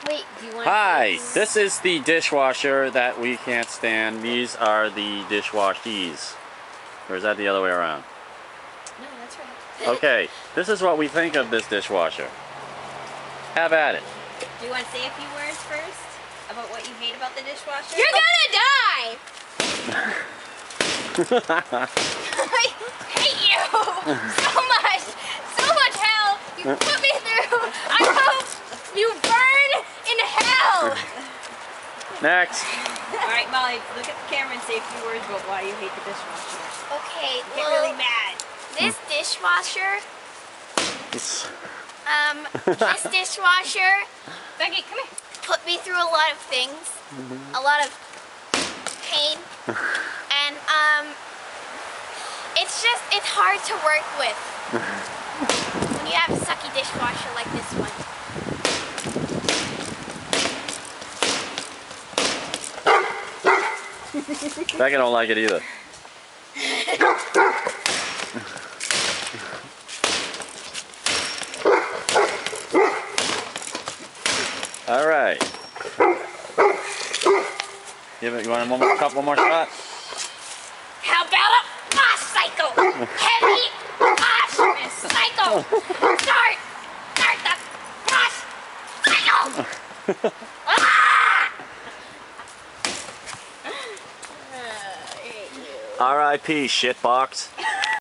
Wait, do you want Hi, this is the dishwasher that we can't stand. These are the dishwashees. Or is that the other way around? No, that's right. Okay, this is what we think of this dishwasher. Have at it. Do you want to say a few words first about what you hate about the dishwasher? You're gonna die! I hate you so much! So much hell you put me through! I hope you burn in hell! Next. Alright, Molly, look at the camera and say a few words about why you hate the dishwasher. Okay, Get really mad. this dishwasher, It's- this dishwasher Becky, come here. put me through a lot of things, a lot of pain, and it's hard to work with when you have a sucky dishwasher like this one. Becca don't like it either. All right. You want one more shot? How about a boss cycle? Heavy boss cycle. Start the boss cycle. R.I.P. shitbox.